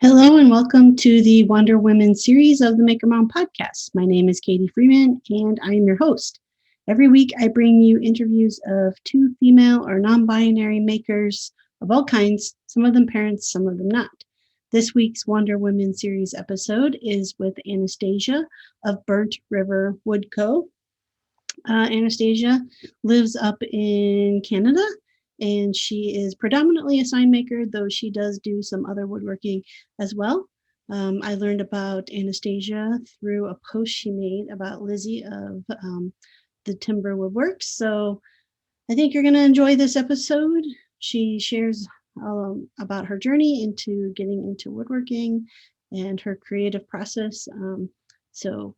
Hello and welcome to the Wonder Women series of the Maker Mom podcast. My name is Katie Freeman and I am your host. Every week I bring you interviews of two female or non-binary makers of all kinds, some of them parents, some of them not. This week's Wonder Women series episode is with Anastasia of Burnt River Wood Co. Anastasia lives up in Canada, and she is predominantly a sign maker, though she does do some other woodworking as well. I learned about Anastasia through a post she made about Lizzie of the Timber Woodworks. So I think you're going to enjoy this episode. She shares about her journey into getting into woodworking and her creative process. So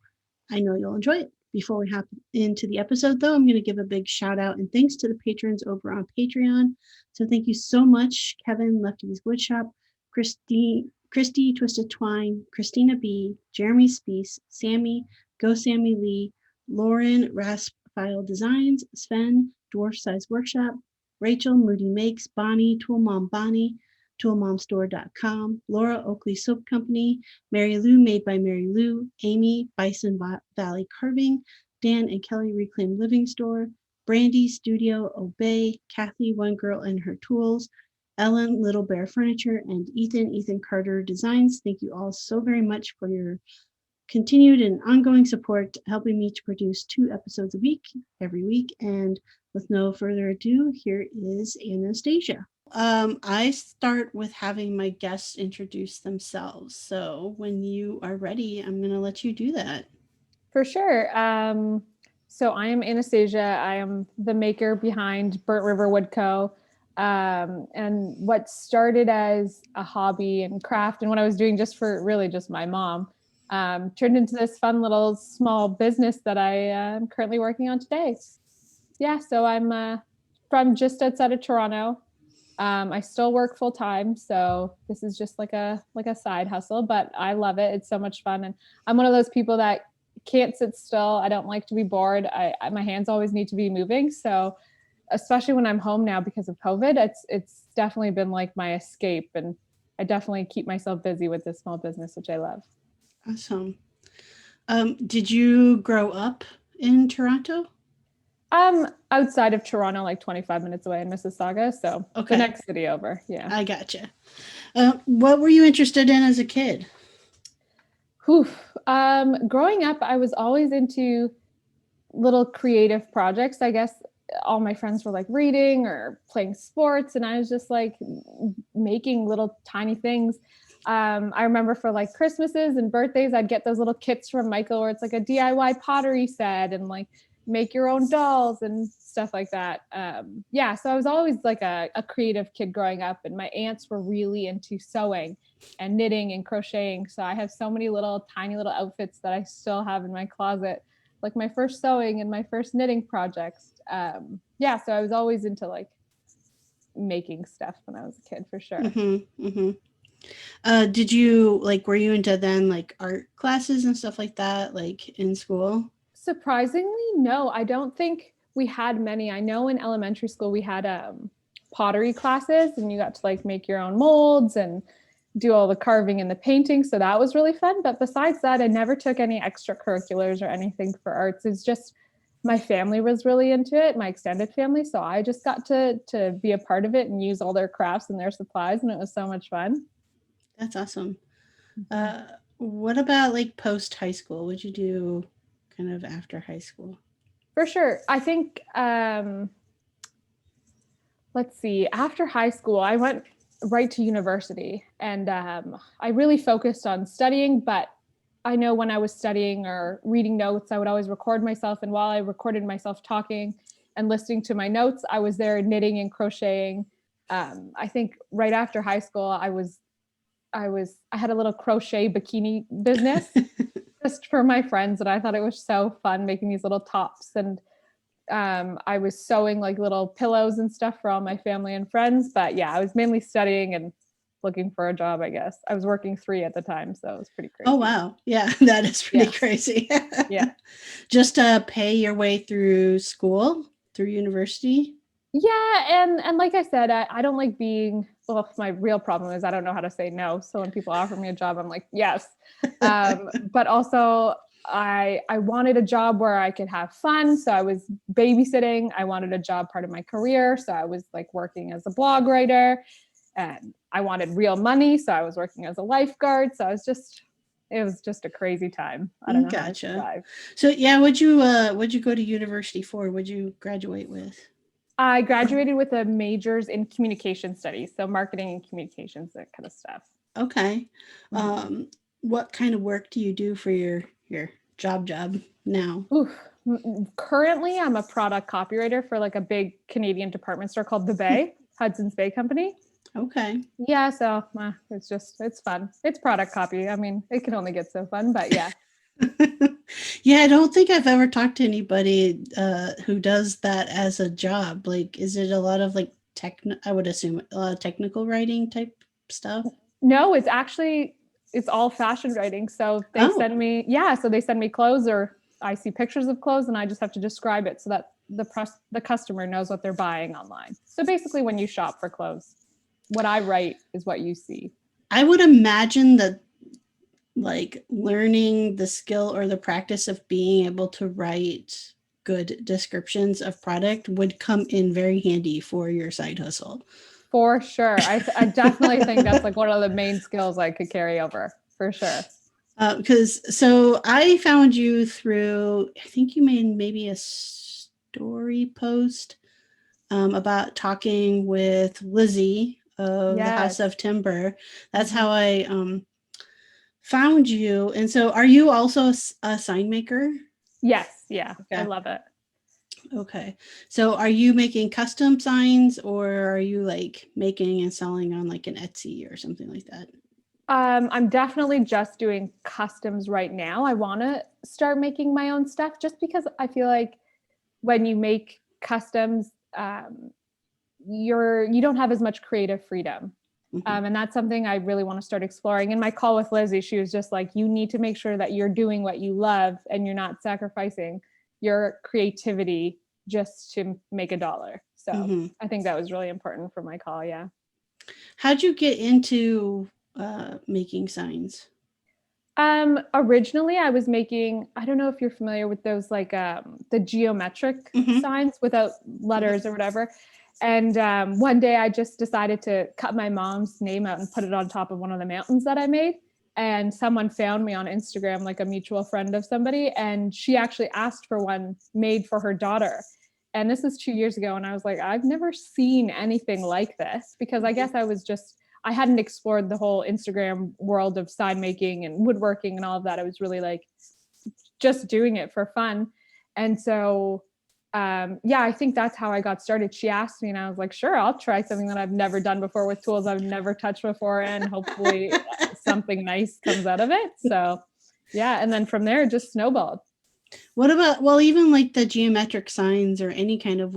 I know you'll enjoy it. Before we hop into the episode, though, I'm going to give a big shout out and thanks to the patrons over on Patreon. So thank you so much, Kevin, Lefty's Woodshop, Christy Twisted Twine, Christina B, Jeremy Spees, Sammy, Go Sammy Lee, Lauren Rasp File Designs, Sven, Dwarf Size Workshop, Rachel Moody Makes, Bonnie, Tool Mom Bonnie, toolmomstore.com, Laura Oakley Soap Company, Mary Lou Made by Mary Lou, Amy Bison Valley Carving, Dan and Kelly Reclaimed Living Store, Brandy Studio Obey, Kathy One Girl and Her Tools, Ellen Little Bear Furniture, and Ethan Carter Designs. Thank you all so very much for your continued and ongoing support, helping me to produce 2 episodes a week, every week. And with no further ado, here is Anastasia. I start with having my guests introduce themselves. So when you are ready, I'm going to let you do that. For sure. So I am Anastasia. I am the maker behind Burnt River Wood Co. And what started as a hobby and craft and what I was doing just for really just my mom turned into this fun little small business that I am currently working on today. Yeah, so I'm from just outside of Toronto. I still work full time, so this is just like a side hustle, but I love it. It's so much fun, and I'm one of those people that can't sit still. I don't like to be bored. My hands always need to be moving. So, especially when I'm home now because of COVID, it's definitely been like my escape, and I definitely keep myself busy with this small business, which I love. Awesome. Did you grow up in Toronto? Outside of Toronto, like 25 minutes away in Mississauga. So The next city over. Yeah. I gotcha. What were you interested in as a kid? Growing up, I was always into little creative projects. I guess all my friends were like reading or playing sports, and I was just like making little tiny things. I remember for like Christmases and birthdays, I'd get those little kits from Michael where it's like a DIY pottery set and like make your own dolls and stuff like that. So I was always like a creative kid growing up, and my aunts were really into sewing and knitting and crocheting. So I have so many tiny little outfits that I still have in my closet, like my first sewing and my first knitting projects. So I was always into like making stuff when I was a kid, for sure. Mm-hmm, mm-hmm. Did you were you into then like art classes and stuff like that, like in school? Surprisingly, no, I don't think we had many. I know in elementary school we had pottery classes, and you got to like make your own molds and do all the carving and the painting. So that was really fun. But besides that, I never took any extracurriculars or anything for arts. It's just my family was really into it, my extended family. So I just got to be a part of it and use all their crafts and their supplies. And it was so much fun. That's awesome. What about like post high school? What'd you do kind of after high school? For sure. I think, let's see, after high school, I went right to university, and I really focused on studying, but I know when I was studying or reading notes, I would always record myself. And while I recorded myself talking and listening to my notes, I was there knitting and crocheting. I think right after high school, I had a little crochet bikini business just for my friends. And I thought it was so fun making these little tops. And I was sewing like little pillows and stuff for all my family and friends. But yeah, I was mainly studying and looking for a job, I guess. I was working 3 at the time, so it was pretty Oh, crazy. wow. Yeah, that is pretty Yes. crazy. Yeah. Just to pay your way through school, through university? Yeah, and like I said, I don't like being well, my real problem is I don't know how to say no. So when people offer me a job, I'm like, yes. But also I wanted a job where I could have fun. So I was babysitting. I wanted a job part of my career. So I was like working as a blog writer and I wanted real money. So I was working as a lifeguard. So it was just a crazy time. I don't know how I Gotcha. survived. So yeah, what'd you go to university for? What'd you graduate with? I graduated with a majors in communication studies, so marketing and communications, that kind of stuff. Okay. Mhm. What kind of work do you do for your job now? Oof. Currently, I'm a product copywriter for like a big Canadian department store called The Bay, Hudson's Bay Company. Okay. Yeah, so it's fun. It's product copy. I mean, it can only get so fun, but yeah. Yeah, I don't think I've ever talked to anybody who does that as a job. Like, is it a lot of like I would assume a lot of technical writing type stuff? No, it's all fashion writing. So Oh, they send me clothes or I see pictures of clothes and I just have to describe it so that the customer knows what they're buying online. So basically when you shop for clothes, what I write is what you see. I would imagine that like learning the skill or the practice of being able to write good descriptions of product would come in very handy for your side hustle. For sure. I definitely think that's like one of the main skills I could carry over for sure. Because so I found you through, I think you made maybe a story post about talking with Lizzie of the House Yes. of Timber. That's Mhm. how I found you. And so, are you also a sign maker? Yes. Yeah. I Okay. love it. Okay. So, are you making custom signs, or are you like making and selling on like an Etsy or something like that? I'm definitely just doing customs right now. I want to start making my own stuff just because I feel like when you make customs, you don't have as much creative freedom. Mhm. And that's something I really want to start exploring. In my call with Lizzie, she was just like, you need to make sure that you're doing what you love and you're not sacrificing your creativity just to make a dollar. So Mhm. I think that was really important for my call. Yeah. How'd you get into making signs? Originally I was making, I don't know if you're familiar with those like the geometric Mhm. signs without Yep. letters or whatever. And one day I just decided to cut my mom's name out and put it on top of one of the mountains that I made. And someone found me on Instagram, like a mutual friend of somebody, and she actually asked for one made for her daughter. And this is 2 years ago. And I was like, I've never seen anything like this because I Mhm. guess I hadn't explored the whole Instagram world of sign making and woodworking and all of that. I was really like just doing it for fun. And so, yeah, I think that's how I got started. She asked me, and I was like, sure, I'll try something that I've never done before with tools I've never touched before. And hopefully something nice comes out of it. So, yeah. And then from there, it just snowballed. What about, well, even like the geometric signs or any kind of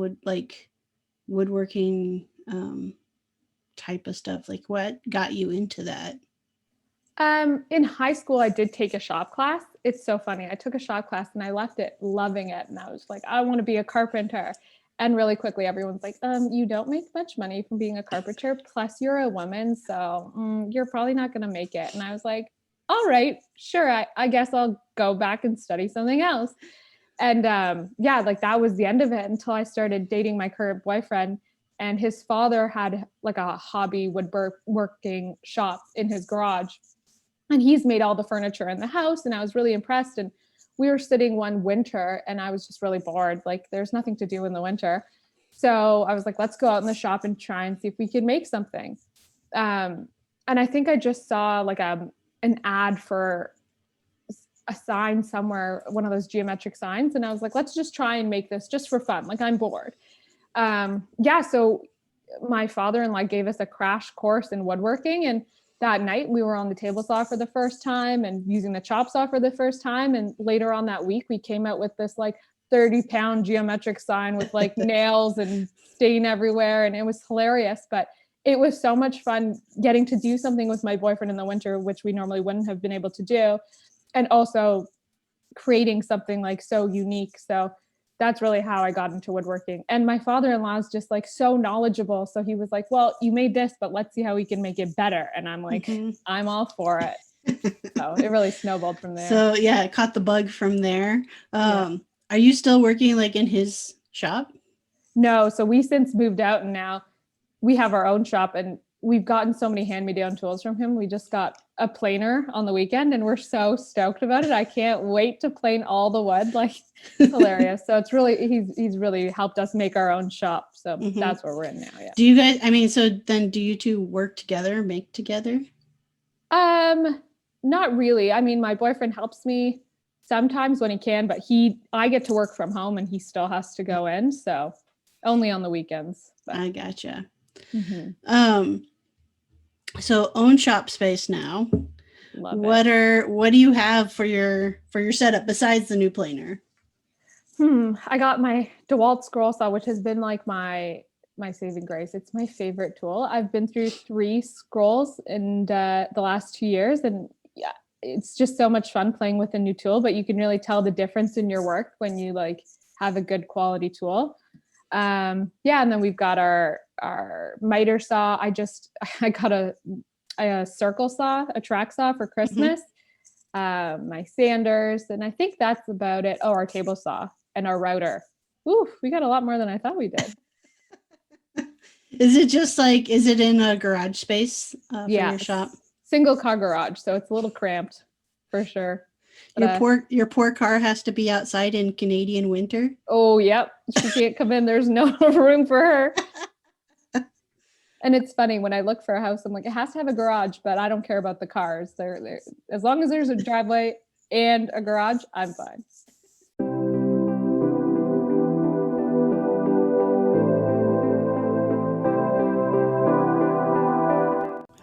woodworking type of stuff? Like, what got you into that? In high school, I did take a shop class. It's so funny. I took a shop class and I left it loving it. And I was like, I want to be a carpenter. And really quickly, everyone's like, you don't make much money from being a carpenter. Plus, you're a woman. So you're probably not going to make it. And I was like, all right, sure. I guess I'll go back and study something else. And yeah, like that was the end of it until I started dating my current boyfriend. And his father had like a hobby woodworking shop in his garage and he's made all the furniture in the house and I was really impressed. And we were sitting one winter and I was just really bored, like there's nothing to do in the winter. So I was like, let's go out in the shop and try and see if we can make something. um, and I think I just saw like an ad for a sign somewhere, one of those geometric signs. And I was like, let's just try and make this just for fun. Like I'm bored. So my father-in-law gave us a crash course in woodworking. And that night we were on the table saw for the first time and using the chop saw for the first time. And later on that week, we came out with this like 30-pound geometric sign with like nails and stain everywhere. And it was hilarious, but it was so much fun getting to do something with my boyfriend in the winter, which we normally wouldn't have been able to do. And also creating something like so unique. So that's really how I got into woodworking. And my father-in-law is just like so knowledgeable. So he was like, well, you made this, but let's see how we can make it better. And I'm like, I'm all for it. So it really snowballed from there. So yeah, it caught the bug from there. Are you still working like in his shop? No. So we since moved out and now we have our own shop and we've gotten so many hand-me-down tools from him. We just got a planer on the weekend and we're so stoked about it. I can't wait to plane all the wood. Like hilarious. So it's really, he's really helped us make our own shop. So that's where we're in now. Yeah. Do you guys, I mean, so then do you two work together, make together? Not really. I mean, my boyfriend helps me sometimes when he can, but I get to work from home and he still has to go in. So only on the weekends. But. I gotcha. So own shop space now. What do you have for your setup besides the new planer? I got my DeWalt scroll saw, which has been like my saving grace. It's my favorite tool. I've been through 3 scrolls in the last 2 years, and yeah, it's just so much fun playing with a new tool. But you can really tell the difference in your work when you like have a good quality tool. And then we've got our miter saw. I got a circle saw, a track saw for Christmas, my sanders, and I think that's about it. Oh, our table saw and our router. Ooh, we got a lot more than I thought we did. Is it in a garage space for your shop? Single car garage, so it's a little cramped for sure. Your poor car has to be outside in Canadian winter. Oh, yep. She can't come in. There's no room for her. And it's funny when I look for a house, I'm like, it has to have a garage, but I don't care about the cars. They're as long as there's a driveway and a garage, I'm fine.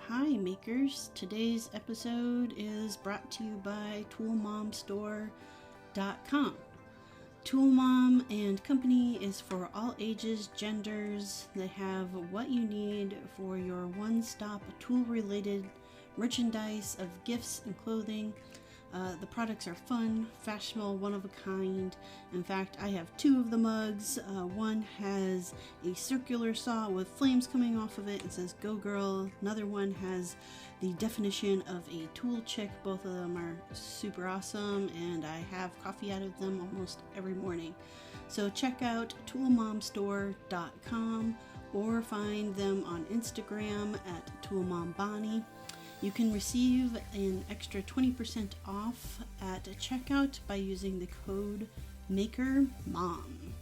Hi, makers. Today's episode is brought to you by ToolMomStore.com. Tool Mom and Company is for all ages, genders. They have what you need for your one-stop tool-related merchandise of gifts and clothing. The products are fun, fashionable, one of a kind. In fact, I have 2 of the mugs. One has a circular saw with flames coming off of it and says "Go Girl." Another one has the definition of a tool chick. Both of them are super awesome, and I have coffee out of them almost every morning. So check out toolmomstore.com or find them on Instagram at toolmombonnie. You can receive an extra 20% off at checkout by using the code MAKERMOM.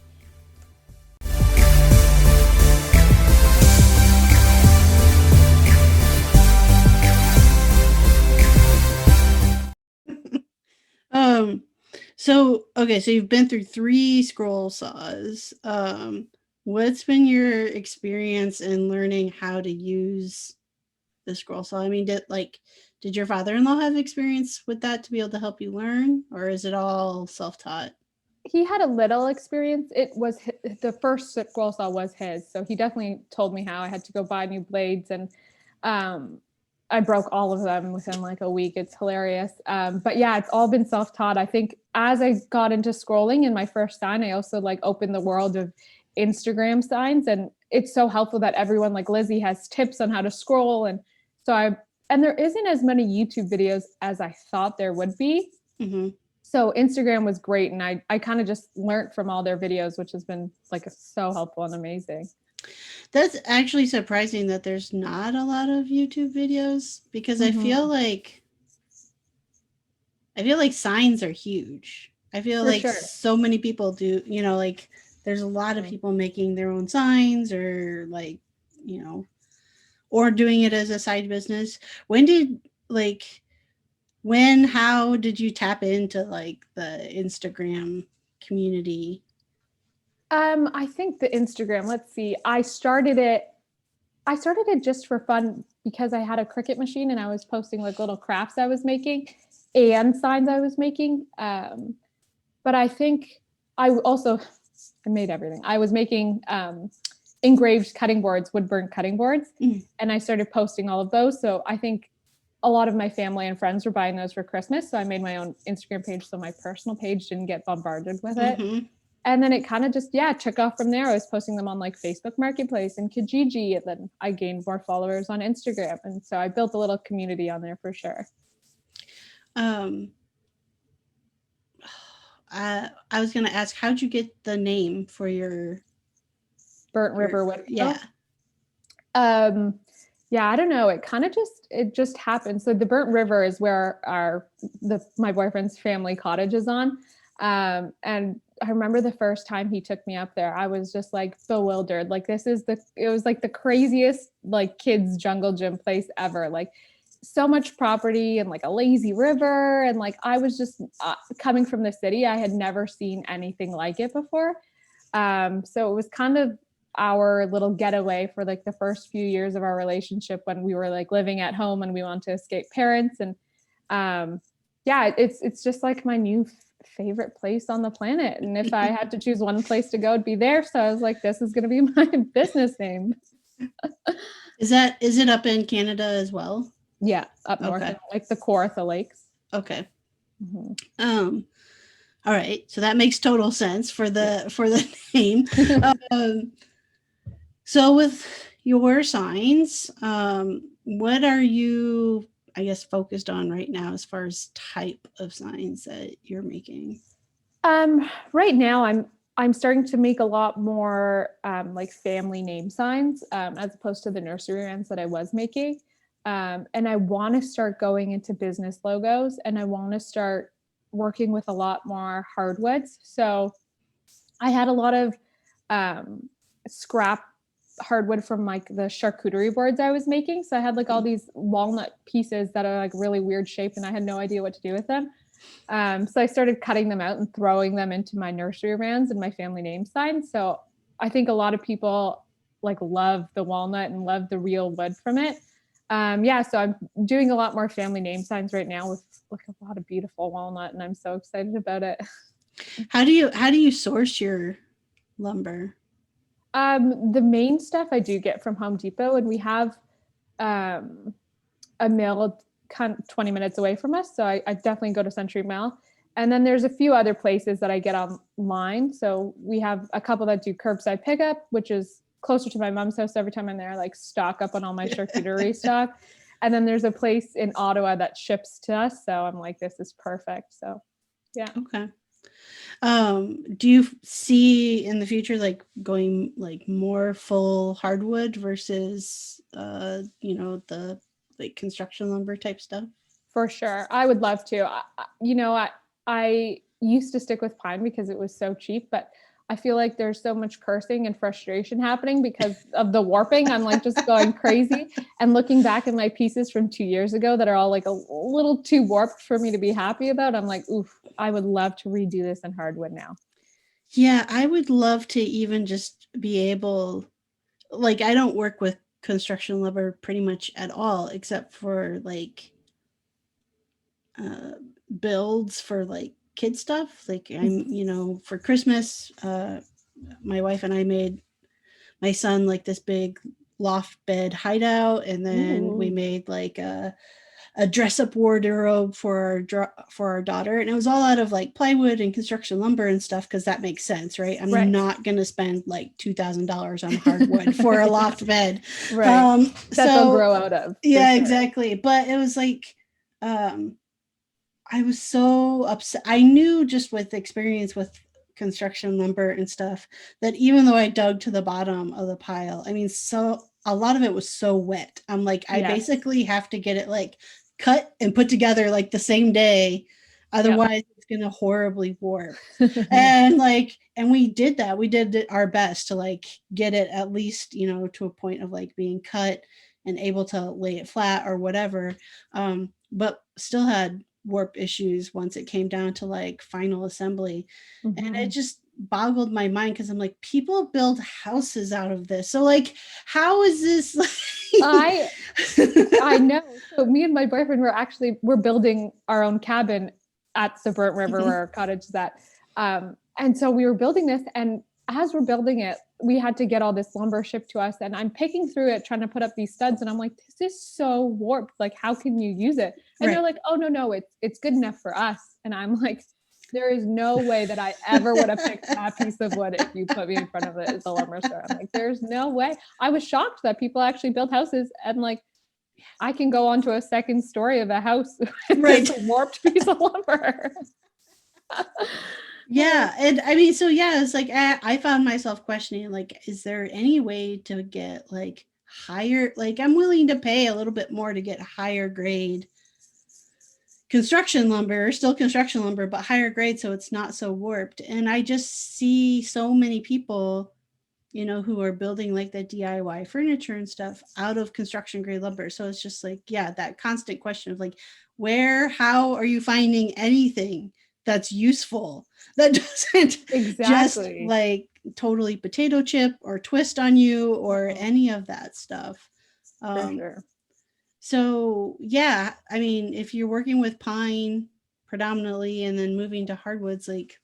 So you've been through 3 scroll saws. What's been your experience in learning how to use the scroll saw? I mean, did your father-in-law have experience with that to be able to help you learn, or is it all self-taught? He had a little experience. It was the first scroll saw was his, so he definitely told me how. I had to go buy new blades, and I broke all of them within like a week. It's hilarious. But yeah, it's all been self-taught. I think as I got into scrolling in my first sign, I also like opened the world of Instagram signs, and it's so helpful that everyone like Lizzie has tips on how to scroll. And so there isn't as many YouTube videos as I thought there would be. So Instagram was great. And I kind of just learned from all their videos, which has been like so helpful and amazing. That's actually surprising that there's not a lot of YouTube videos, because I feel like signs are huge. I feel For like sure. So many people do, like there's a lot of people making their own signs, or like, or doing it as a side business. When did how did you tap into like the Instagram community? I think the Instagram, let's see. I started it just for fun because I had a Cricut machine and I was posting like little crafts I was making and signs I was making. But I think I made everything. I was making engraved cutting boards, wood burn cutting boards, and I started posting all of those. So I think a lot of my family and friends were buying those for Christmas. So I made my own Instagram page so my personal page didn't get bombarded with it. Mm-hmm. And then it kind of just, took off from there. I was posting them on like Facebook Marketplace and Kijiji. And then I gained more followers on Instagram. And so I built a little community on there for sure. I was gonna ask, how'd you get the name for your Burnt River Woodco? Yeah. I don't know. It just happened. So the Burnt River is where my boyfriend's family cottage is on. And I remember the first time he took me up there, I was just like bewildered. Like it was like the craziest like kids jungle gym place ever. Like so much property and like a lazy river. And like, I was just coming from the city. I had never seen anything like it before. So it was kind of our little getaway for like the first few years of our relationship when we were like living at home and we wanted to escape parents. And it's just like my new favorite place on the planet. And if I had to choose one place to go, it'd be there. So I was like, this is going to be my business name. Is it up in Canada as well? Yeah, up north, like the Kawartha Lakes. Okay. Mm-hmm. All right, so that makes total sense for the name. So with your signs, what are you, I guess, focused on right now as far as type of signs that you're making? Right now, I'm starting to make a lot more like family name signs as opposed to the nursery rhymes that I was making. And I want to start going into business logos, and I want to start working with a lot more hardwoods. So I had a lot of scrap hardwood from like the charcuterie boards I was making. So I had like all these walnut pieces that are like really weird shape, and I had no idea what to do with them. So I started cutting them out and throwing them into my nursery brands and my family name sign. So I think a lot of people like love the walnut and love the real wood from it. So I'm doing a lot more family name signs right now with like a lot of beautiful walnut, and I'm so excited about it. How do you source your lumber? The main stuff I do get from Home Depot, and we have a mill kind of 20 minutes away from us. So I definitely go to Century Mill. And then there's a few other places that I get online. So we have a couple that do curbside pickup, which is closer to my mom's house. Every time I'm there, I like stock up on all my charcuterie stock. And then there's a place in Ottawa that ships to us. So I'm like, this is perfect. So yeah. Okay. Do you see in the future like going like more full hardwood versus the like construction lumber type stuff? For sure. I would love to. I used to stick with pine because it was so cheap, but I feel like there's so much cursing and frustration happening because of the warping. I'm like just going crazy and looking back at my pieces from 2 years ago that are all like a little too warped for me to be happy about. I'm like, oof, I would love to redo this in hardwood now. Yeah, I would love to even just be able, like, I don't work with construction lumber pretty much at all, except for like builds for like kid stuff. Like for Christmas, my wife and I made my son like this big loft bed hideout, and then we made like a dress up wardrobe for our daughter, and it was all out of like plywood and construction lumber and stuff, because that makes sense, right? I'm not going to spend like $2,000 on hardwood for a loft bed, right? That they'll grow out of. Yeah, sure. Exactly. But it was like I was so upset. I knew just with experience with construction lumber and stuff that even though I dug to the bottom of the pile, I mean, so a lot of it was so wet. I'm like, I basically have to get it like cut and put together like the same day. Otherwise it's going to horribly warp. and we did that. We did our best to like get it at least, to a point of like being cut and able to lay it flat or whatever. But still had warp issues once it came down to like final assembly. And it Mhm. just boggled my mind because I'm like, people build houses out of this. So like, how is this I I like know. So me and my boyfriend we're building our own cabin at the Burnt River where Mhm. our cottage is at. And so we were building this, and as we're building it, we had to get all this lumber shipped to us. And I'm picking through it, trying to put up these studs, and I'm like, this is so warped. Like, how can you use it? And they're Right. like, oh no, it's good enough for us. And I'm like, there is no way that I ever would have picked that piece of wood if you put me in front of the lumber store. I'm like, there's no way. I was shocked that people actually build houses, and like I can go onto a second story of a house with Right. this warped piece of lumber. Yeah. And I mean, so yeah, it's like I found myself questioning, like, is there any way to get like higher, like I'm willing to pay a little bit more to get higher grade construction lumber, still construction lumber, but higher grade so it's not so warped. And I just see so many people, who are building like the DIY furniture and stuff out of construction grade lumber. So it's just like, yeah, that constant question of like, how are you finding anything that's useful that doesn't just Exactly. like totally potato chip or twist on you or Mhm. any of that stuff. For Um, sure. so yeah, I mean, if you're working with pine predominantly and then moving to hardwoods, like,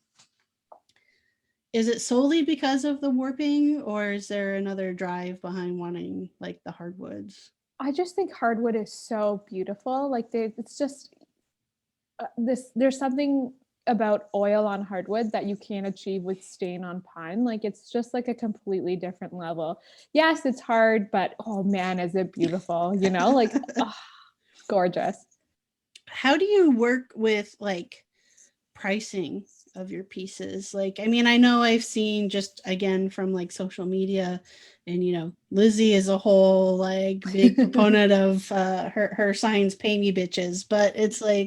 is it solely because of the warping or is there another drive behind wanting like the hardwoods? I just think hardwood is so beautiful. Like it's just there's something about oil on hardwood that you can't achieve with stain on pine. Like it's just like a completely different level. Yes, it's hard, but oh man, is it beautiful, like oh, it's gorgeous. How do you work with like pricing of your pieces? Like, I mean, I know I've seen just again from like social media, and Lizzie is a whole like big proponent of her signs pay me bitches, but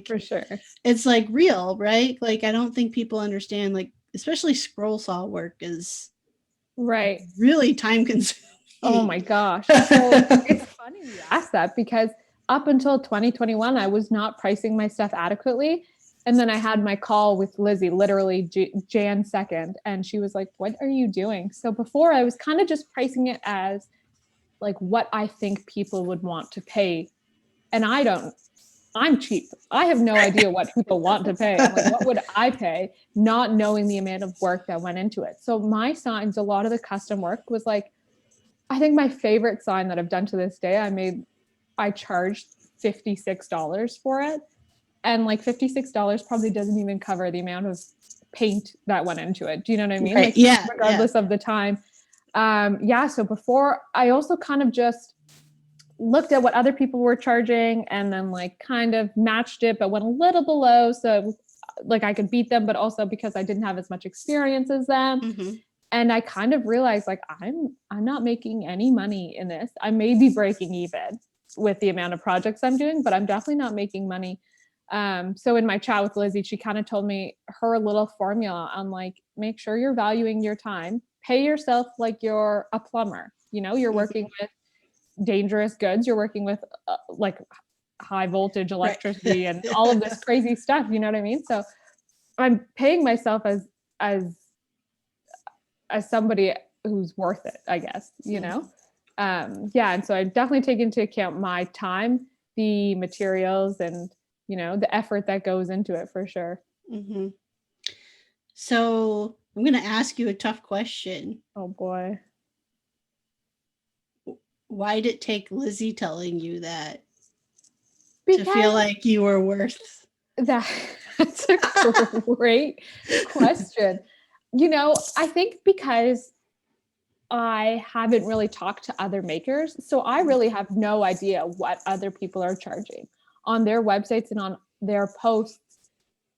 For sure. it's like real, right? Like I don't think people understand, like especially scroll saw work is Right. really time Oh consuming. my gosh. So it's funny you asked that because up until 2021, I was not pricing my stuff adequately. And then I had my call with Lizzie literally Jan 2nd. And she was like, what are you doing? So before I was kind of just pricing it as like what I think people would want to pay. And I'm cheap. I have no idea what people want to pay. I'm like, what would I pay? Not knowing the amount of work that went into it. So my signs, a lot of the custom work was like, I think my favorite sign that I've done to this day, I charged $56 for it. And like $56 probably doesn't even cover the amount of paint that went into it. Do you know what I mean? Right. Like, Yeah. Yeah. regardless of the time. Yeah. So before I also kind of just looked at what other people were charging and then like kind of matched it, but went a little below. So like I could beat them, but also because I didn't have as much experience as them. Mm-hmm. And I kind of realized like I'm not making any money in this. I may be breaking even with the amount of projects I'm doing, but I'm definitely not making money. So in my chat with Lizzie, she kind of told me her little formula on like, make sure you're valuing your time, pay yourself like you're a plumber. You're working Mm-hmm. with dangerous goods, you're working with like high voltage Right. electricity and all of this crazy stuff. You know what I mean? So I'm paying myself as as somebody who's worth it, I guess. Yeah. And so I definitely take into account my time, the materials, and, the effort that goes into it for sure. Mm-hmm. So I'm going to ask you a tough question. Oh boy. Why did it take Lizzie telling you that to feel Because like you were worth? that, that's a great question. I think because I haven't really talked to other makers, so I really have no idea what other people are charging on their websites and on their posts.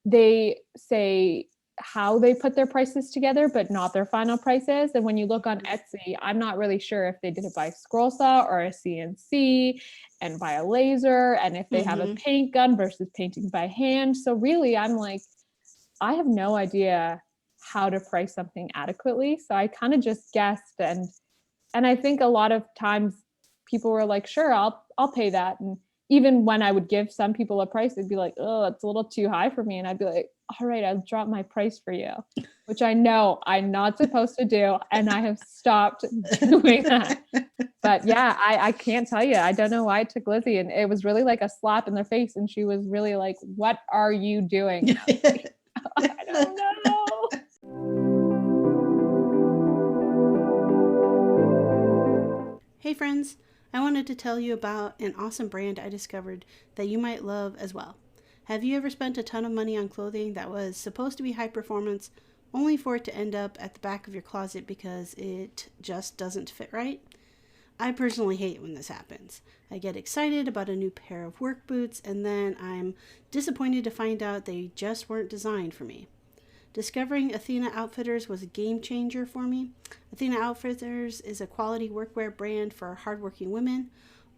They say how they put their prices together, but not their final prices. And when you look on Etsy, I'm not really sure if they did it by scroll saw or a CNC and by a laser, and if they have a Mm-hmm. paint gun versus painting by hand. So really, I'm like, I have no idea how to price something adequately. So I kind of just guessed, and I think a lot of times people were like, "Sure, I'll pay that." And even when I would give some people a price, they'd be like, oh, it's a little too high for me. And I'd be like, all right, I'll drop my price for you, which I know I'm not supposed to do. And I have stopped doing that. But yeah, I can't tell you. I don't know why it took Lizzie. And it was really like a slap in their face. And she was really like, what are you doing? And I was like, I don't know. Hey friends, I wanted to tell you about an awesome brand I discovered that you might love as well. Have you ever spent a ton of money on clothing that was supposed to be high performance, only for it to end up at the back of your closet because it just doesn't fit right? I personally hate when this happens. I get excited about a new pair of work boots and then I'm disappointed to find out they just weren't designed for me. Discovering Athena Outfitters was a game changer for me. Athena Outfitters is a quality workwear brand for hardworking women.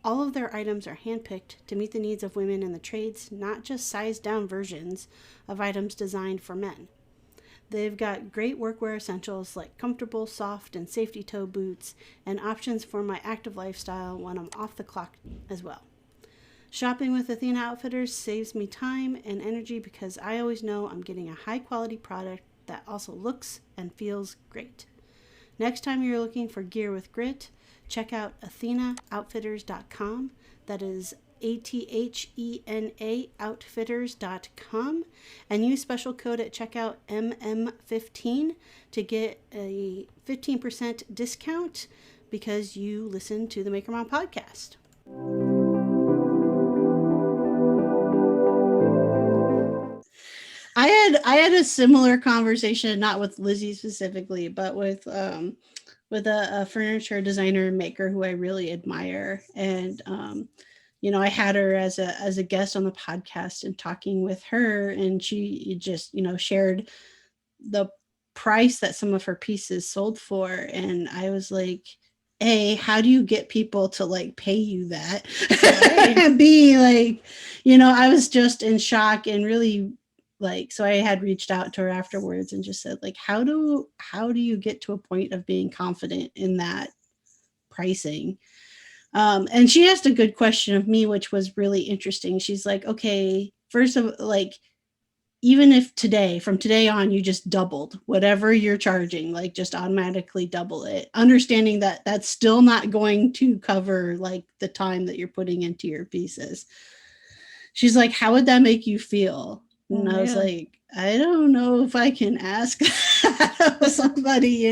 All of their items are handpicked to meet the needs of women in the trades, not just sized down versions of items designed for men. They've got great workwear essentials like comfortable, soft, and safety toe boots, and options for my active lifestyle when I'm off the clock as well. Shopping with Athena Outfitters saves me time and energy because I always know I'm getting a high quality product that also looks and feels great. Next time you're looking for gear with grit, check out AthenaOutfitters.com. That is ATHENA Outfitters.com, and use special code at checkout MM15 to get a 15% discount because you listen to the Maker Mom podcast. I had a similar conversation, not with Lizzie specifically, but with a furniture designer and maker who I really admire. And I had her as a guest on the podcast and talking with her, and she just, shared the price that some of her pieces sold for. And I was like, A, how do you get people to like pay you that? Right. And B, like, I was just in shock and really like, so I had reached out to her afterwards and just said like, how do you get to a point of being confident in that pricing? And she asked a good question of me, which was really interesting. She's like, okay, first of like, even if from today on, you just doubled whatever you're charging, like just automatically double it, understanding that that's still not going to cover like the time that you're putting into your pieces. She's like, how would that make you feel? And I was like, I don't know if I can ask somebody,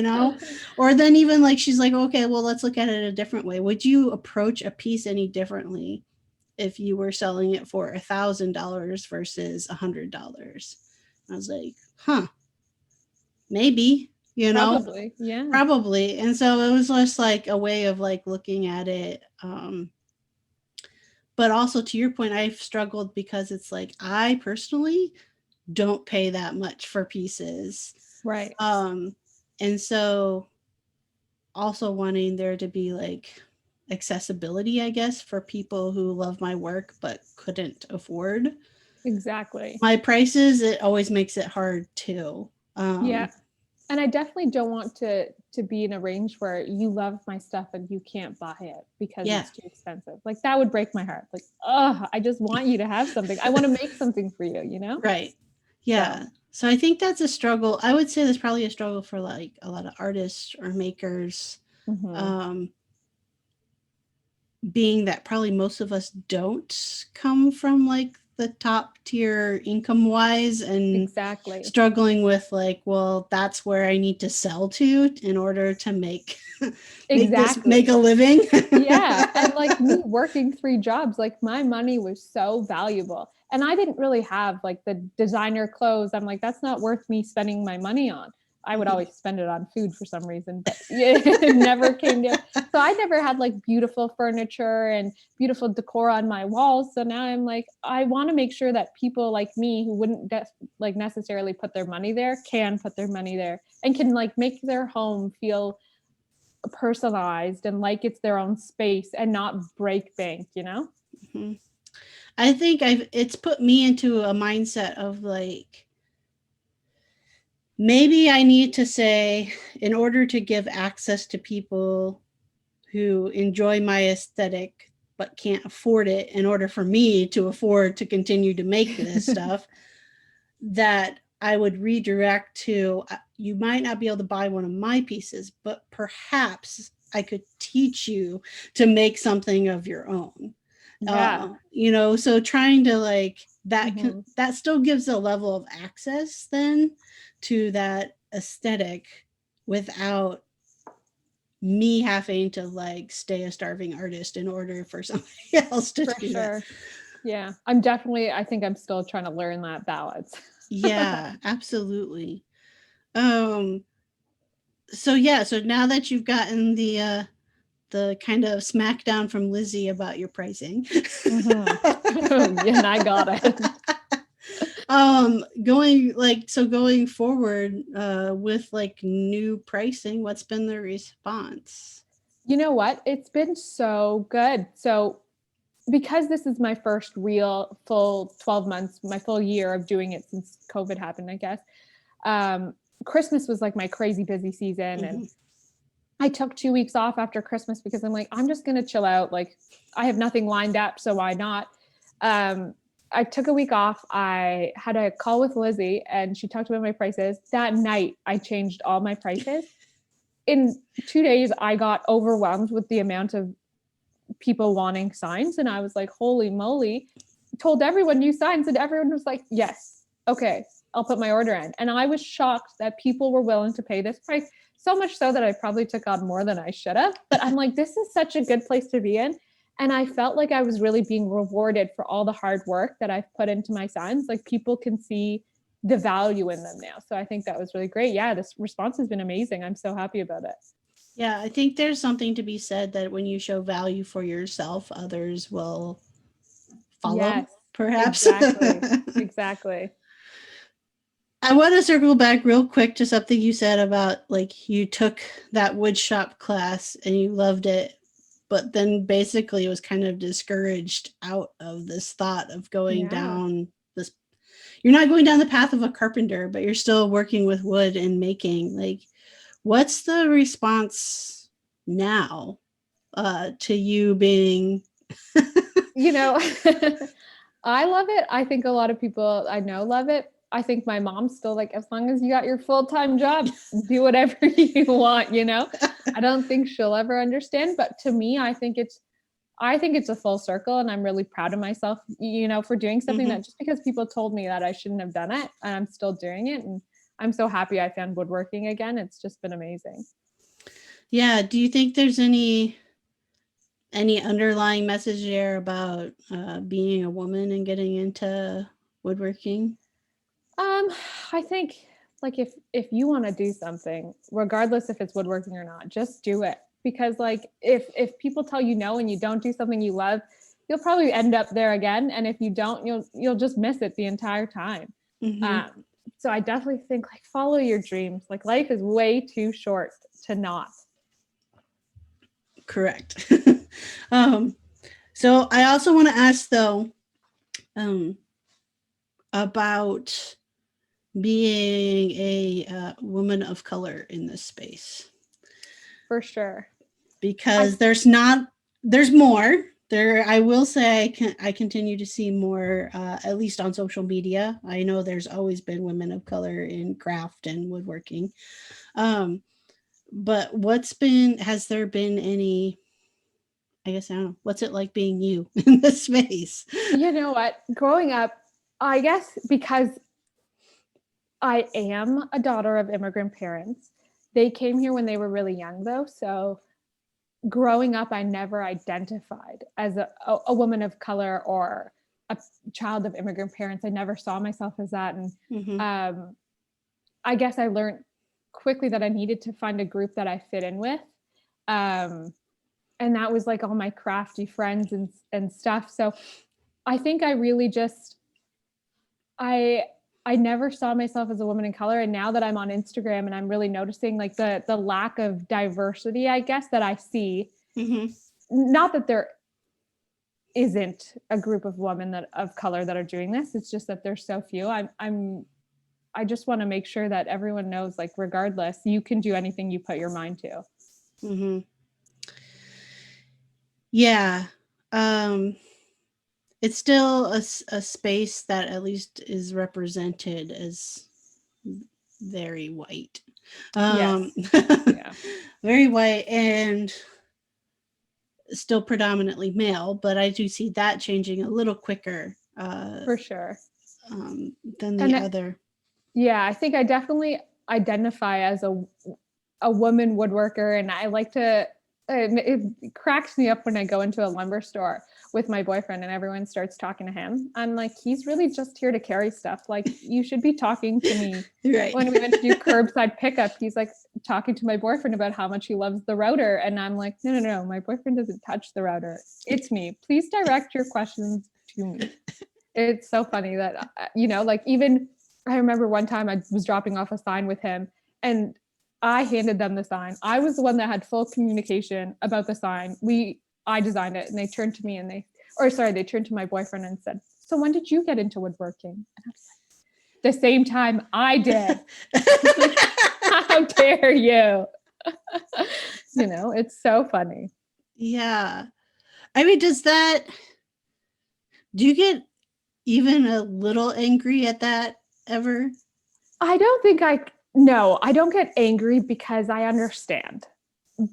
or then even like, she's like, okay, well, let's look at it a different way. Would you approach a piece any differently if you were selling it for $1,000 versus $100? I was like, maybe, Probably. Yeah. Probably. And so it was just like a way of like looking at it. But also to your point, I've struggled because it's like, I personally don't pay that much for pieces. Right. And so also wanting there to be like accessibility, I guess, for people who love my work but couldn't afford Exactly my prices, it always makes it hard too. Yeah. And I definitely don't want to be in a range where you love my stuff and you can't buy it because it's too expensive. Like that would break my heart. Like, oh, I just want you to have something. I want to make something for you, Right. Yeah. So I think that's a struggle. I would say there's probably a struggle for like a lot of artists or makers. Being that probably most of us don't come from like the top tier income wise and struggling with like, well, that's where I need to sell to in order to make make a living. Yeah. And like me working 3 jobs, like my money was so valuable. And I didn't really have like the designer clothes. I'm like, that's not worth me spending my money on. I would always spend it on food for some reason, but it never came to. So I never had like beautiful furniture and beautiful decor on my walls. So now I'm like, I want to make sure that people like me who wouldn't like necessarily put their money there can put their money there and can like make their home feel personalized and like it's their own space and not break bank, Mm-hmm. I think it's put me into a mindset of like, maybe I need to say, in order to give access to people who enjoy my aesthetic, but can't afford it in order for me to afford to continue to make this stuff, that I would redirect to, you might not be able to buy one of my pieces, but perhaps I could teach you to make something of your own. Yeah. So trying to like that, Mhm. that still gives a level of access then to that aesthetic without me having to like stay a starving artist in order for somebody else to For do that. sure. Yeah. I think I'm still trying to learn that balance. Yeah, absolutely. Um, so now that you've gotten the kind of smackdown from Lizzie about your pricing. Mm-hmm. And I got it. Going forward with like new pricing, what's been the response? You know what? It's been so good. So, because this is my first real full 12 months, my full year of doing it since COVID happened, I guess. Um, Christmas was like my crazy busy season. And I took 2 weeks off after Christmas because I'm like, I'm just going to chill out. Like, I have nothing lined up. So why not? I took a week off. I had a call with Lizzie and she talked about my prices. That night, I changed all my prices. In 2 days, I got overwhelmed with the amount of people wanting signs. And I was like, holy moly, told everyone new signs. And everyone was like, yes, okay, I'll put my order in. And I was shocked that people were willing to pay this price. So much so that I probably took on more than I should have. But I'm like, this is such a good place to be in. And I felt like I was really being rewarded for all the hard work that I've put into my signs. Like people can see the value in them now. So I think that was really great. Yeah, this response has been amazing. I'm so happy about it. Yeah, I think there's something to be said that when you show value for yourself, others will follow, Yes, perhaps. exactly. Exactly. I want to circle back real quick to something you said about like you took that wood shop class and you loved it, but then basically it was kind of discouraged out of this thought of going Yeah. down this. You're not going down the path of a carpenter, but you're still working with wood and making. Like, what's the response now to you being? You know, I love it. I think a lot of people I know love it. I think my mom's still like, as long as you got your full-time job, do whatever you want, you know? I don't think she'll ever understand, but to me, I think it's a full circle and I'm really proud of myself, you know, for doing something that just because people told me that I shouldn't have done it and I'm still doing it. And I'm so happy I found woodworking again. It's just been amazing. Yeah. Do you think there's any underlying message there about being a woman and getting into woodworking? I think like if you want to do something, regardless if it's woodworking or not, just do it. Because like if people tell you no and you don't do something you love, you'll probably end up there again. And if you don't, you'll just miss it the entire time. So I definitely think like follow your dreams. Like life is way too short to not. Correct. So I also want to ask though about being a woman of color in this space, For sure. because there's more there. I will say I continue to see more, at least on social media. I know there's always been women of color in craft and woodworking, but has there been any, I guess, I don't know, what's it like being you in this space? You know what? Growing up, I guess because I am a daughter of immigrant parents. They came here when they were really young, though. So growing up, I never identified as a woman of color or a child of immigrant parents. I never saw myself as that. And I guess I learned quickly that I needed to find a group that I fit in with. And that was like all my crafty friends and stuff. So I think I really just, I never saw myself as a woman in color. And now that I'm on Instagram and I'm really noticing like the lack of diversity, I guess, that I see, not that there isn't a group of women of color that are doing this. It's just that there's so few. I just want to make sure that everyone knows, like, regardless, you can do anything you put your mind to. Yeah. it's still a space that at least is represented as very white. Yes. Yeah. Very white and still predominantly male, but I do see that changing a little quicker For sure. Than the And other. Yeah, I think I definitely identify as a woman woodworker, and I like to. It cracks me up when I go into a lumber store with my boyfriend and everyone starts talking to him. I'm like, he's really just here to carry stuff. Like, you should be talking to me. Right. When we went to do curbside pickup, he's like talking to my boyfriend about how much he loves the router. And I'm like, no, my boyfriend doesn't touch the router. It's me. Please direct your questions to me. It's so funny that, like even I remember one time I was dropping off a sign with him and I handed them the sign. I was the one that had full communication about the sign. I designed it and they turned to me and they turned to my boyfriend and said, "So when did you get into woodworking?" And I was like, "The same time I did." How dare you? It's so funny. Yeah. I mean, do you get even a little angry at that ever? I don't get angry because I understand,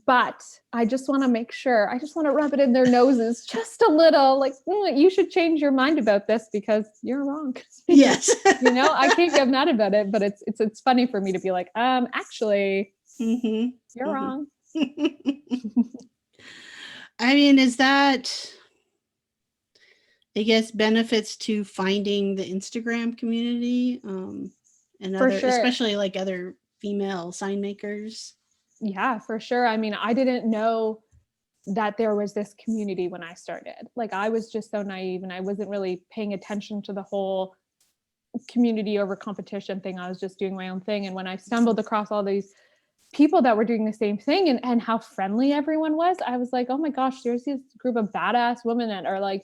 but I just want to make sure, I just want to rub it in their noses just a little, like, you should change your mind about this because you're wrong. Yes. I can't get mad about it, but it's funny for me to be like, actually, you're wrong. I mean, is that, I guess, benefits to finding the Instagram community and For other, sure. especially like other female sign makers? Yeah, for sure. I mean, I didn't know that there was this community when I started. Like, I was just so naive and I wasn't really paying attention to the whole community over competition thing. I was just doing my own thing. And when I stumbled across all these people that were doing the same thing and how friendly everyone was, I was like, oh my gosh, there's this group of badass women that are like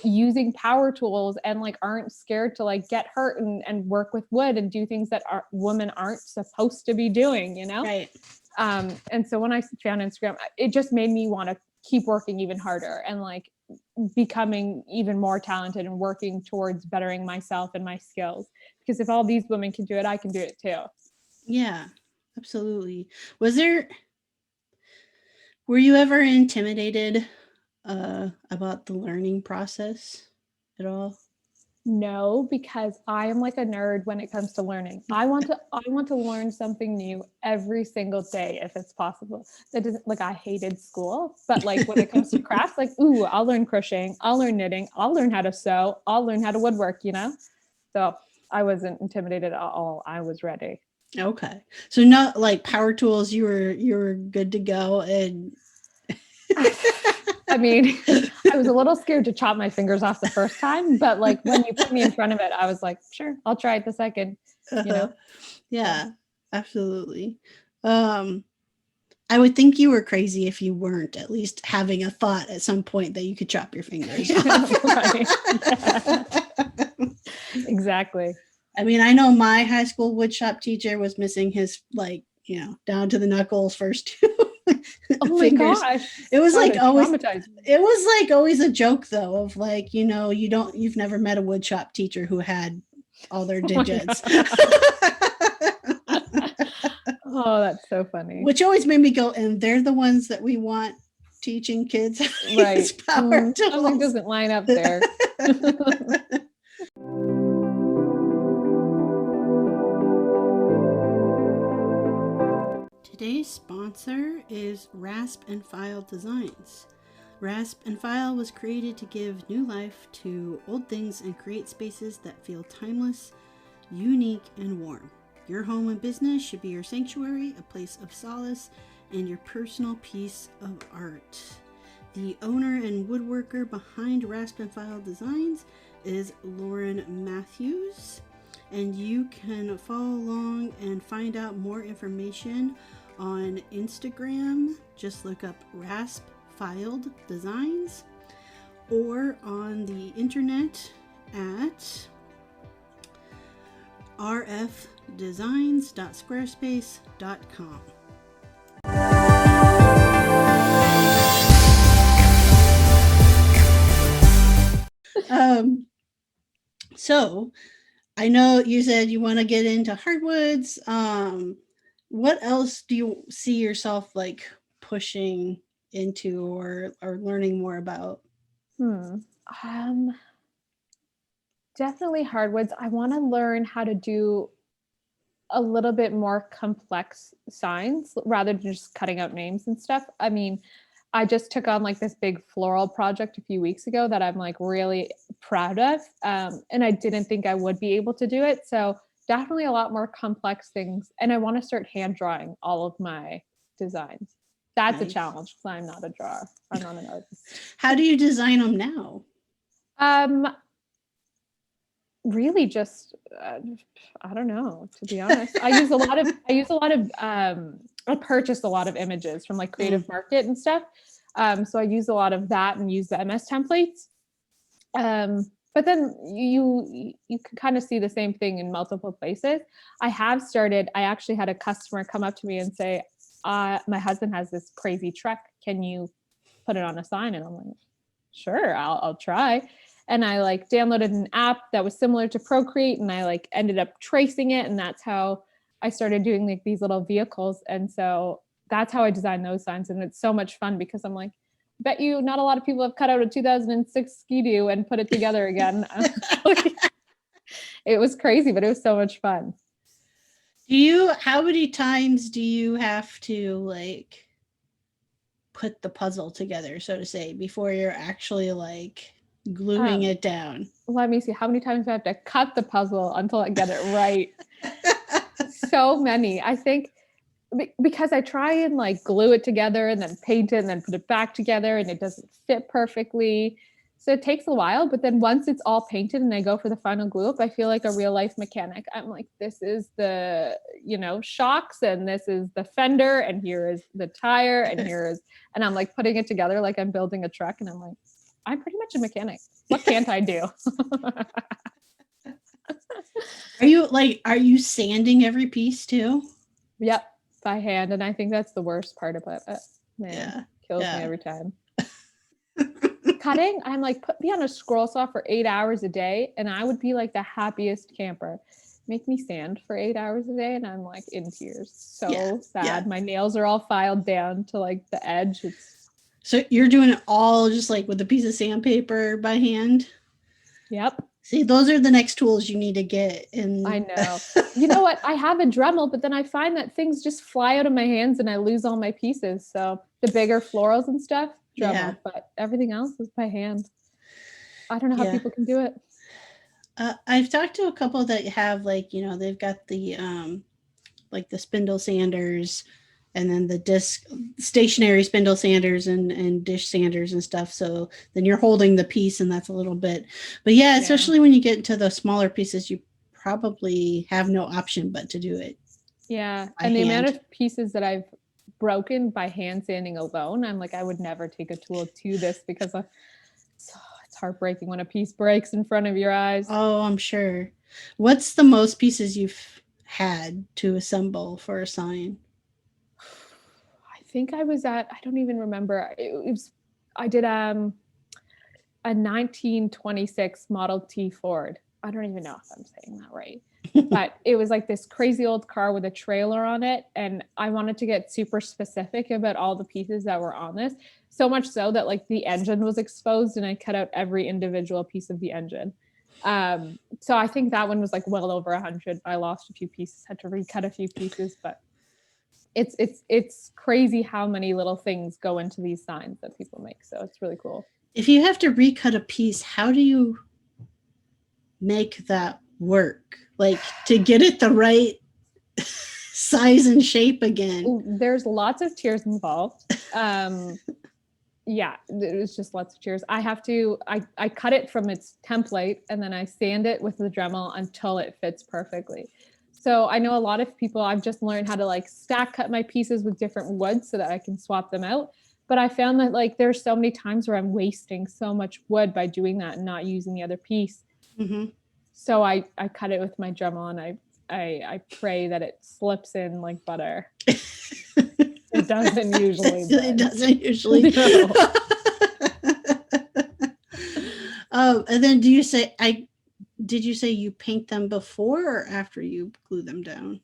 using power tools and like aren't scared to like get hurt and work with wood and do things that women aren't supposed to be doing, Right. And so when I found Instagram, it just made me want to keep working even harder and like becoming even more talented and working towards bettering myself and my skills. Because if all these women can do it, I can do it too. Yeah, absolutely. Were you ever intimidated about the learning process at all? No, because I am like a nerd when it comes to learning. I want to learn something new every single day if it's possible. That doesn't, like, I hated school, but like when it comes to crafts, like, I'll learn crocheting, I'll learn knitting, I'll learn how to sew, I'll learn how to woodwork, So I wasn't intimidated at all. I was ready. Okay. So not like power tools, you were good to go. And I mean, I was a little scared to chop my fingers off the first time, but like when you put me in front of it, I was like, sure, I'll try it the second, Yeah, absolutely. I would think you were crazy if you weren't at least having a thought at some point that you could chop your fingers off. Right. Yeah. Exactly. I mean, I know my high school woodshop teacher was missing his, like, down to the knuckles first two. Oh my gosh. It was That like is always, traumatizing. it was like always a joke though, of like, you've never met a woodshop teacher who had all their digits. Oh, that's so funny. Which always made me go, and they're the ones that we want teaching kids how to Right. use power tools. Something doesn't line up there. Today's sponsor is Rasp and File Designs. Rasp and File was created to give new life to old things and create spaces that feel timeless, unique, and warm. Your home and business should be your sanctuary, a place of solace, and your personal piece of art. The owner and woodworker behind Rasp and File Designs is Lauren Matthews, and you can follow along and find out more information on Instagram. Just look up Rasp Filed Designs, or on the internet at rfdesigns.squarespace.com. So I know you said you want to get into hardwoods. What else do you see yourself like pushing into or learning more about? Hmm. Um, Definitely hardwoods. I want to learn how to do a little bit more complex signs rather than just cutting out names and stuff. I mean, I just took on like this big floral project a few weeks ago that I'm like really proud of. And I didn't think I would be able to do it. So definitely a lot more complex things. And I want to start hand drawing all of my designs. That's a Nice. challenge because I'm not a drawer. I'm not an artist. How do you design them now? Um, Really just I don't know, to be honest. I purchased a lot of images from like Creative Market and stuff. So I use a lot of that and use the MS templates. But then you can kind of see the same thing in multiple places. I actually had a customer come up to me and say, my husband has this crazy truck. Can you put it on a sign? And I'm like, sure, I'll try. And I like downloaded an app that was similar to Procreate, and I like ended up tracing it, and that's how I started doing like these little vehicles. And so that's how I designed those signs, and it's so much fun because I'm like, bet you not a lot of people have cut out a 2006 Ski-Doo and put it together again. It was crazy, but it was so much fun. How many times do you have to like put the puzzle together, so to say, before you're actually like gluing it down? Let me see. How many times do I have to cut the puzzle until I get it right? So many. I think because I try and like glue it together and then paint it and then put it back together and it doesn't fit perfectly. So it takes a while, but then once it's all painted and I go for the final glue up, I feel like a real life mechanic. I'm like, this is the, shocks, and this is the fender, and here is the tire, and I'm like putting it together like I'm building a truck, and I'm like, I'm pretty much a mechanic. What can't I do? Are you sanding every piece too? Yep, by hand. And I think that's the worst part about it. Man, kills me every time. Cutting, I'm like, put me on a scroll saw for 8 hours a day, and I would be like the happiest camper. Make me sand for 8 hours a day, and I'm like in tears. So sad. Yeah. My nails are all filed down to like the edge. So you're doing it all just like with a piece of sandpaper by hand? Yep. See, those are the next tools you need to get. I know. You know what? I have a Dremel, but then I find that things just fly out of my hands and I lose all my pieces. So the bigger florals and stuff, Dremel, but everything else is by hand. I don't know how people can do it. I've talked to a couple that have like, they've got the like the spindle sanders, and then the stationary spindle sanders and dish sanders and stuff. So then you're holding the piece, and that's a little bit, but especially when you get into the smaller pieces, you probably have no option but to do it. Yeah. And the amount of pieces that I've broken by hand sanding alone, I'm like, I would never take a tool to this because it's heartbreaking when a piece breaks in front of your eyes. Oh, I'm sure. What's the most pieces you've had to assemble for a sign? I think I don't even remember. I did a 1926 Model T Ford. I don't even know if I'm saying that right. But it was like this crazy old car with a trailer on it. And I wanted to get super specific about all the pieces that were on this. So much so that like the engine was exposed and I cut out every individual piece of the engine. So I think that one was like well over 100. I lost a few pieces, had to recut a few pieces, but it's crazy how many little things go into these signs that people make. So it's really cool. If you have to recut a piece, how do you make that work? Like to get it the right size and shape again? There's lots of tears involved. Yeah, there's just lots of tears. I cut it from its template and then I sand it with the Dremel until it fits perfectly. So I know a lot of people, I've just learned how to like stack cut my pieces with different woods so that I can swap them out. But I found that like there's so many times where I'm wasting so much wood by doing that and not using the other piece. Mm-hmm. So I cut it with my Dremel and I pray that it slips in like butter. It doesn't usually. It doesn't usually. No. And then did you say you paint them before or after you glue them down?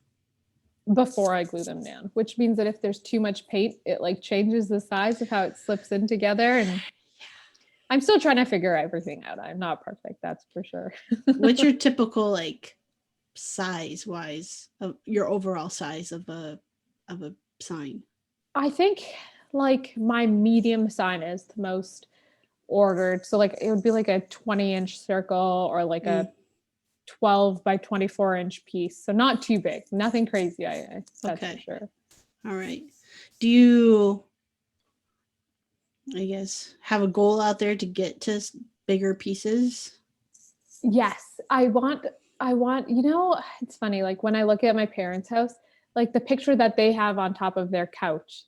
Before I glue them down, which means that if there's too much paint, it like changes the size of how it slips in together. And I'm still trying to figure everything out. I'm not perfect, that's for sure. What's your typical like size wise of your overall size of a sign? I think like my medium sign is the most ordered. So like it would be like a 20-inch circle or like a 12 by 24-inch piece. So not too big, nothing crazy. That's Okay. for sure. All right. Do you, I guess, have a goal out there to get to bigger pieces? Yes, I want, you know, it's funny. Like when I look at my parents' house, like the picture that they have on top of their couch,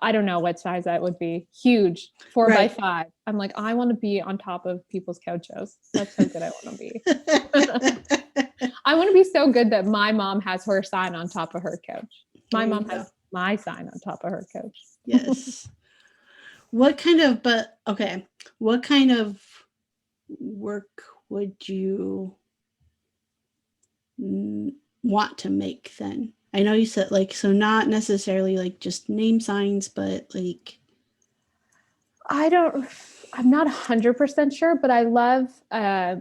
I don't know what size that would be. Huge, 4x5. I'm like, I want to be on top of people's couches. That's how good I want to be. I want to be so good that my mom has her sign on top of her couch. My mom has my sign on top of her couch. Yes. What kind of work would you want to make then? I know you said like, so not necessarily like just name signs, but like. I'm not 100% sure, but I love, I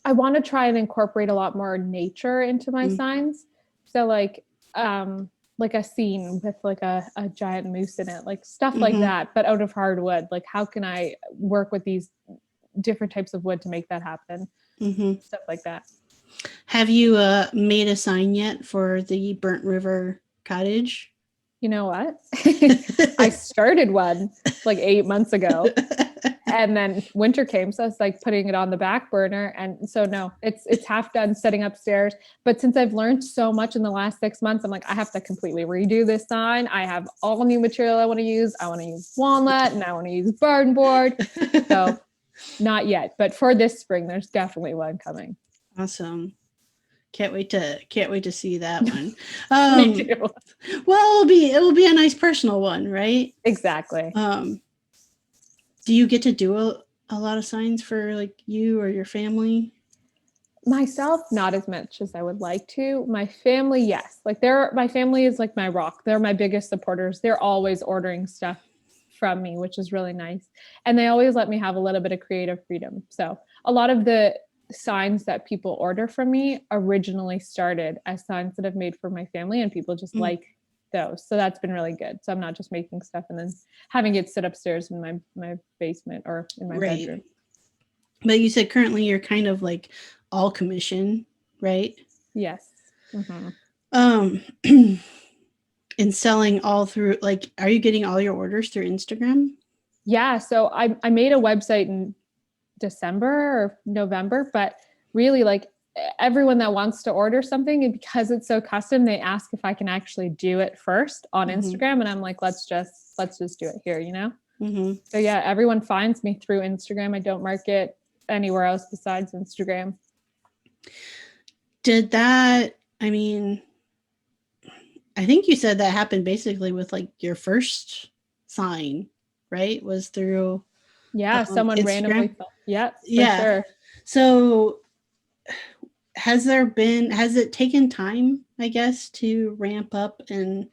want to try and incorporate a lot more nature into my signs. So like a scene with like a giant moose in it, like stuff like that, but out of hardwood. Like how can I work with these different types of wood to make that happen? Stuff like that. Have you made a sign yet for the Burnt River cottage? You know what? I started one like 8 months ago and then winter came. So I was like putting it on the back burner. And so no, it's half done setting upstairs. But since I've learned so much in the last 6 months, I'm like, I have to completely redo this sign. I have all new material I want to use. I want to use walnut and I want to use barn board. So not yet, but for this spring, there's definitely one coming. Awesome. Can't wait to see that one. Me too. Well, it'll be a nice personal one, right? Exactly. Do you get to do a lot of signs for like you or your family? Myself, not as much as I would like to. My family, yes. Like my family is like my rock. They're my biggest supporters. They're always ordering stuff from me, which is really nice. And they always let me have a little bit of creative freedom. So a lot of the signs that people order from me originally started as signs that I've made for my family, and people just like those. So that's been really good. So I'm not just making stuff and then having it sit upstairs in my basement or in my bedroom. But you said currently you're kind of like all commission, right? Yes. And selling all through, like, are you getting all your orders through Instagram? Yeah. So I made a website in December or November, but really like everyone that wants to order something, and because it's so custom, they ask if I can actually do it first on Instagram. And I'm like, let's just do it here, you know? So yeah, everyone finds me through Instagram. I don't market anywhere else besides Instagram. Did that, I mean, I think you said that happened basically with like your first sign, right? Was through someone Instagram? Randomly for sure. So has it taken time, I guess, to ramp up and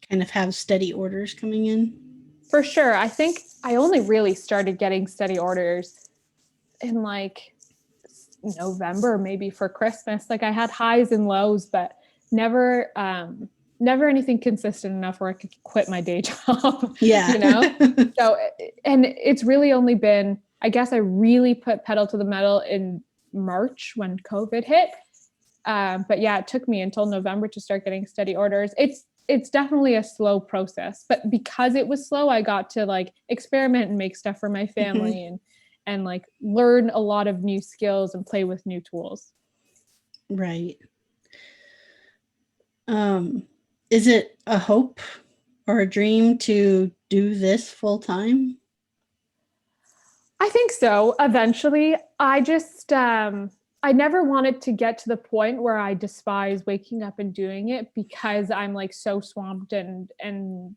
kind of have steady orders coming in? For sure. I think I only really started getting steady orders in like November, maybe for Christmas. Like I had highs and lows, but never anything consistent enough where I could quit my day job. Yeah. You know? So, and it's really only been, I guess I really put pedal to the metal in March when COVID hit. But yeah, it took me until November to start getting steady orders. It's definitely a slow process, but because it was slow, I got to like experiment and make stuff for my family and like learn a lot of new skills and play with new tools. Right. Is it a hope or a dream to do this full time? I think so. Eventually, I just, I never wanted to get to the point where I despise waking up and doing it because I'm like so swamped and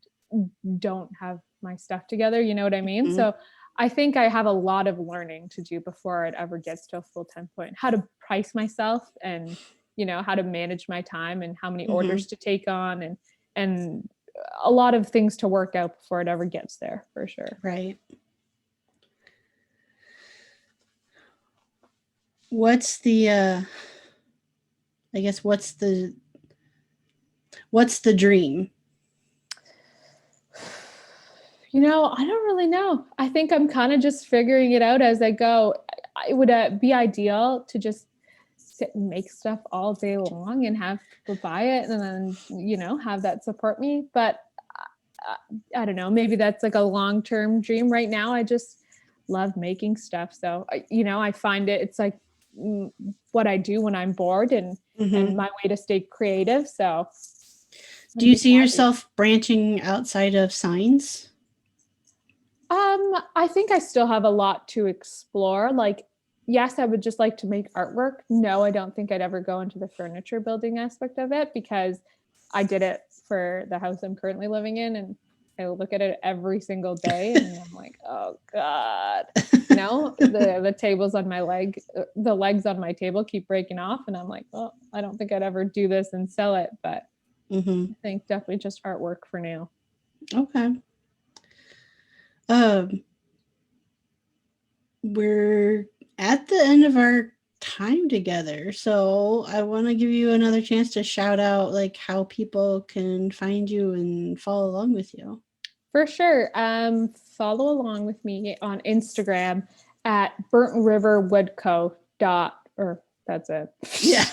don't have my stuff together. You know what I mean? So I think I have a lot of learning to do before it ever gets to a full-time point. How to price myself, and how to manage my time, and how many orders to take on, and a lot of things to work out before it ever gets there, for sure. Right. What's the I guess what's the dream? I don't really know. I think I'm kind of just figuring it out as I go. It would be ideal to just sit and make stuff all day long and have people buy it, and then, have that support me. But I don't know, maybe that's like a long-term dream. Right now, I just love making stuff. So, I find it's like what I do when I'm bored, and my way to stay creative. So do you see yourself branching outside of signs? I think I still have a lot to explore. Like, yes, I would just like to make artwork. No, I don't think I'd ever go into the furniture building aspect of it, because I did it for the house I'm currently living in, and I look at it every single day and I'm like, oh God, the tables on my the legs on my table keep breaking off, and I'm like, well, I don't think I'd ever do this and sell it, but I think definitely just artwork for now. Okay. We're at the end of our time together, so I want to give you another chance to shout out like how people can find you and follow along with you. For sure. Follow along with me on Instagram at burntriverwoodco. Or that's it. Yeah.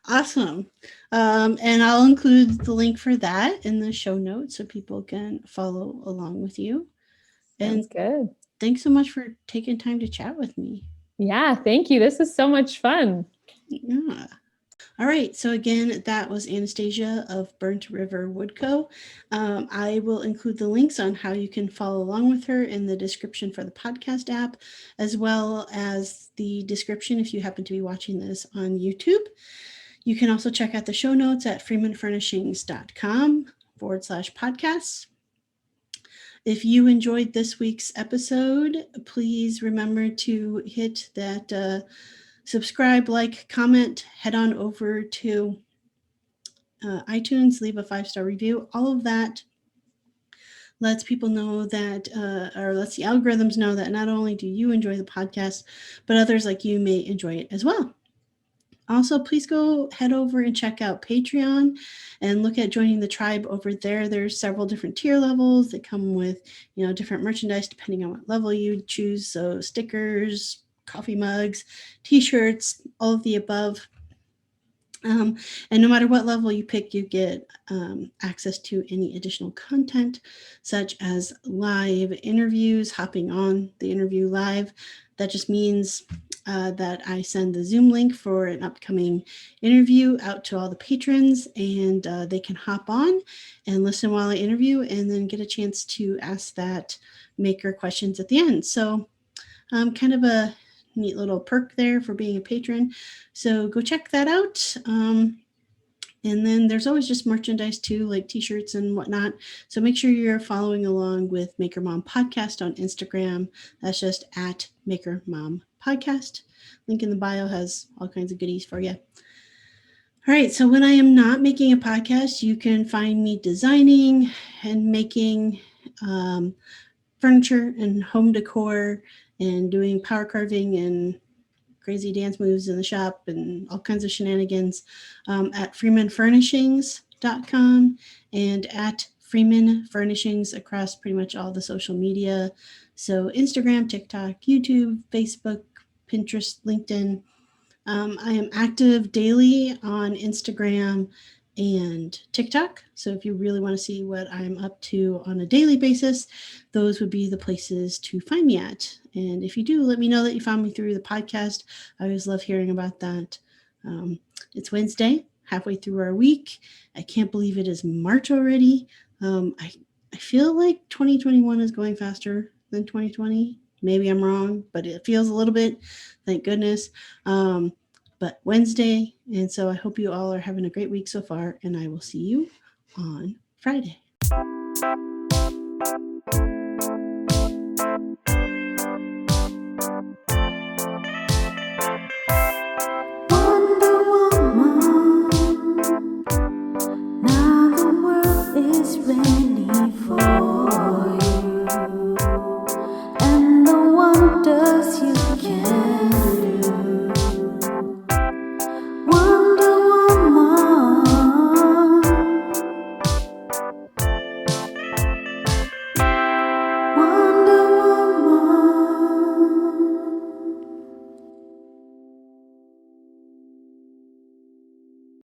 Awesome. And I'll include the link for that in the show notes so people can follow along with you. Sounds good. Thanks so much for taking time to chat with me. Yeah, thank you. This is so much fun. Yeah. All right. So again, that was Anastasia of Burnt River Wood Co. I will include the links on how you can follow along with her in the description for the podcast app, as well as the description if you happen to be watching this on YouTube. You can also check out the show notes at freemanfurnishings.com/podcasts. If you enjoyed this week's episode, please remember to hit that subscribe, like, comment, head on over to iTunes, leave a 5-star review. All of that lets people know that, or lets the algorithms know that not only do you enjoy the podcast, but others like you may enjoy it as well. Also, please go head over and check out Patreon and look at joining the tribe over there. There's several different tier levels that come with, different merchandise depending on what level you choose. So stickers, coffee mugs, t-shirts, all of the above. And no matter what level you pick, you get access to any additional content, such as live interviews, hopping on the interview live. That just means that I send the Zoom link for an upcoming interview out to all the patrons, and they can hop on and listen while I interview, and then get a chance to ask that maker questions at the end. So kind of a neat little perk there for being a patron. So go check that out. And then there's always just merchandise too, like t-shirts and whatnot. So make sure you're following along with Maker Mom Podcast on Instagram. That's just at Maker Mom Podcast. Link in the bio has all kinds of goodies for you. All right. So when I am not making a podcast, you can find me designing and making furniture and home decor and doing power carving and crazy dance moves in the shop and all kinds of shenanigans at freemanfurnishings.com and at Freeman Furnishings across pretty much all the social media. So Instagram, TikTok, YouTube, Facebook, Pinterest, LinkedIn. I am active daily on Instagram and TikTok. So if you really want to see what I'm up to on a daily basis, those would be the places to find me at. And if you do, let me know that you found me through the podcast. I always love hearing about that. It's Wednesday, halfway through our week. I can't believe it is March already. I feel like 2021 is going faster than 2020. Maybe I'm wrong, but it feels a little bit, thank goodness. But Wednesday, and so I hope you all are having a great week so far, and I will see you on Friday. you.